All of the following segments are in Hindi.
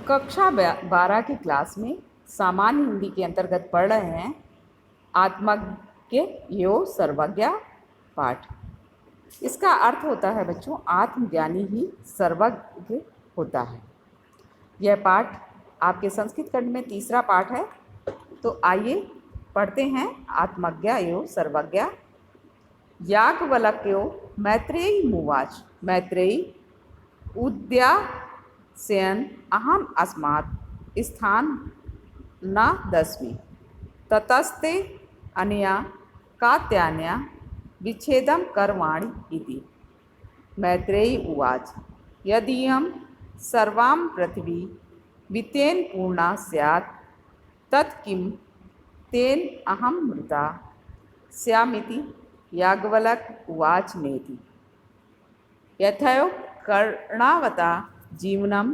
कक्षा 12 की क्लास में सामान्य हिंदी के अंतर्गत पढ़ रहे हैं आत्मज्ञ यो सर्वज्ञ पाठ। इसका अर्थ होता है बच्चों, आत्मज्ञानी ही सर्वज्ञ होता है। यह पाठ आपके संस्कृत खंड में तीसरा पाठ है। तो आइए पढ़ते हैं। आत्मज्ञ यो सर्वज्ञ। याज्ञवल्क्यो मैत्रेयी मुवाच। मैत्रेयी उद्यास्यन् अहम् अस्मात् स्थान न दस्मि ततस्ते अनया कात्यायन्या विच्छेदं करवाणि इति। मैत्रेयी उवाच। यदीयं सर्वां पृथिवी वित्तेन पूर्णा स्यात् तत् किं तेन अहं मृता स्यामिति। याज्ञवल्क्य उवाच नेति। यथैव कर्णावता जीवनं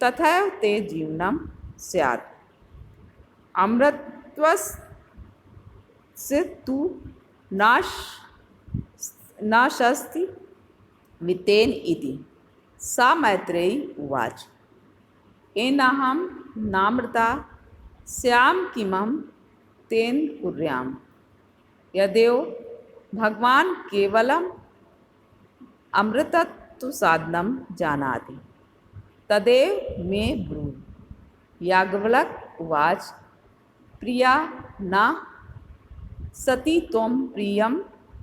तथैव ते जीवनं स्यात्। अमृतत्वस्य तु नाशस्ति वित्तेन इति। सा मैत्रेयी उवाच। येनाहं नामृता स्याम किमहं तेन कुर्याम्। यदेव भगवान् केवलम् अमृतत्वसाधनं जानाति तदेव मे ब्रूहि। याज्ञवल्क्य उवाच। प्रिया न सति त्वं प्रियं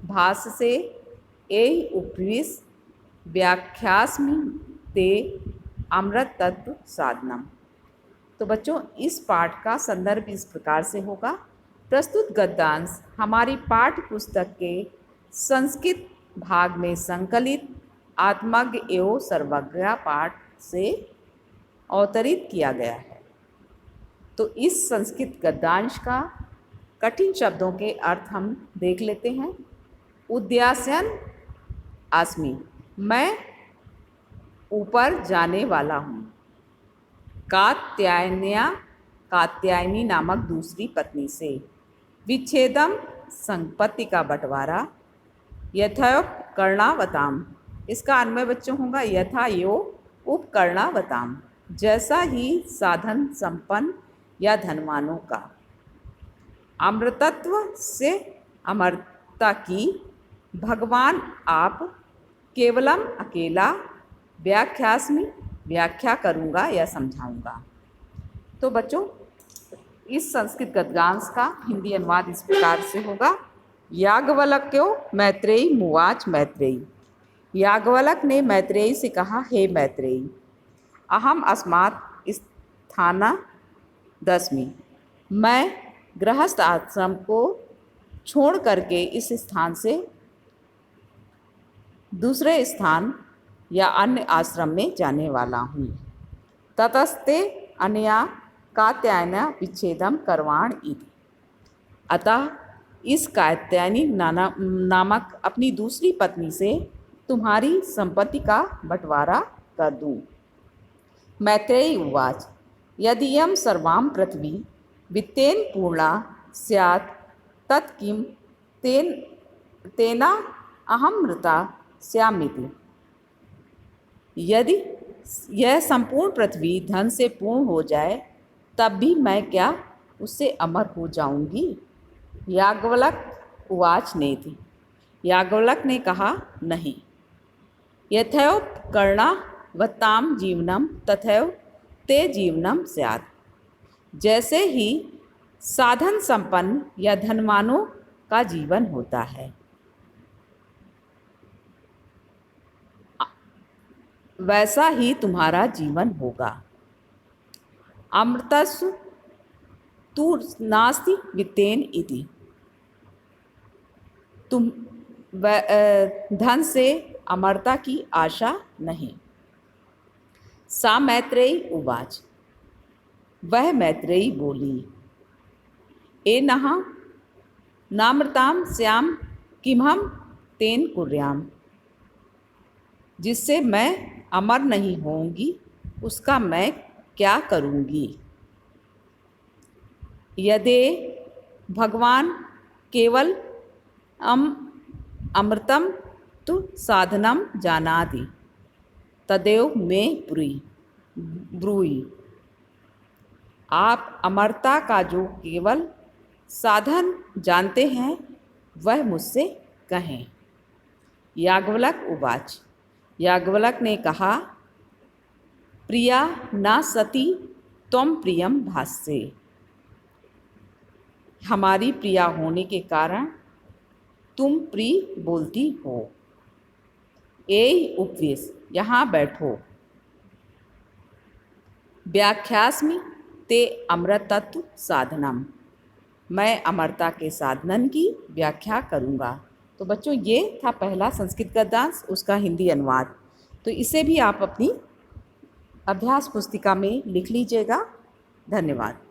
भाससे एहि उपविश व्याख्यास्मि ते अमृत तत्व साधनम। तो बच्चों, इस पाठ का संदर्भ इस प्रकार से होगा। प्रस्तुत गद्यांश हमारी पाठ्य पुस्तक के संस्कृत भाग में संकलित आत्मज्ञ एवं सर्वज्ञ पाठ से अवतरित किया गया है। तो इस संस्कृत गद्यांश का कठिन शब्दों के अर्थ हम देख लेते हैं। उद्यास्यन् अस्मि, मैं ऊपर जाने वाला हूँ। कात्यायनी नामक दूसरी पत्नी से। विच्छेदम, संपत्ति का बंटवारा। यथैव कर्णावताम, इसका अन्वय बच्चों होगा यथा यो उपकर्णावताम, जैसा ही साधन संपन्न या धनवानों का। अमृतत्व से अमरता की। भगवान आप केवलम अकेला। व्याख्यास्मि, व्याख्या करूँगा या समझाऊँगा। तो बच्चों, इस संस्कृत गद्यांश का हिंदी अनुवाद इस प्रकार से होगा। याज्ञवल्क्यो मैत्रेयी मुवाच। मैत्रेयी, याज्ञवल्क्य ने मैत्रेयी से कहा, हे मैत्रेयी, अहम अस्मात् स्थाना दस्मि, मैं गृहस्थ आश्रम को छोड़ करके इस स्थान से दूसरे स्थान या अन्य आश्रम में जाने वाला हूँ। ततस्ते अनया कात्यायन्या विच्छेदम करवाण इति। अतः इस कात्यायनी नामक अपनी दूसरी पत्नी से तुम्हारी संपत्ति का बंटवारा कर दूँ। मैत्रेयी उवाच। यदीयं सर्वां पृथिवी वित्तेन पूर्णा स्यात् तत् किं तेन अहं मृता स्यामिति। यदि यह संपूर्ण पृथ्वी धन से पूर्ण हो जाए तब भी मैं क्या उससे अमर हो जाऊंगी। याज्ञवल्क्य उवाच नेति। याज्ञवल्क्य ने कहा, नहीं। यथैव कर्णावतां जीवनम तथैव ते जीवनम स्यात्, जैसे ही साधन संपन्न या धनवानों का जीवन होता है वैसा ही तुम्हारा जीवन होगा। अमृतस्व तु नास्ति वित्तेन इति। तुम धन से अमरता की आशा नहीं। सा मैत्रेयी उवाच। वह मैत्रेयी बोली, एनः नामृतां स्याम किमहं तेन कुर्याम्, जिससे मैं अमर नहीं होंगी उसका मैं क्या करूँगी। यदि भगवान केवल अमृतम तु साधनम जानाति तदेव मे ब्रूहि। आप अमरता का जो केवल साधन जानते हैं वह मुझसे कहें। याज्ञवल्क उवाच। याज्ञवल्क ने कहा, प्रिया न सती त्वं प्रियम भास्से। हमारी प्रिया होने के कारण तुम प्रिय बोलती हो। एहि उपवेश, यहाँ बैठो। व्याख्यास्मि ते अमृतत्व साधनम। मैं अमरता के साधन की व्याख्या करूँगा। तो बच्चों, ये था पहला संस्कृत गद्यांश, उसका हिंदी अनुवाद। तो इसे भी आप अपनी अभ्यास पुस्तिका में लिख लीजिएगा। धन्यवाद।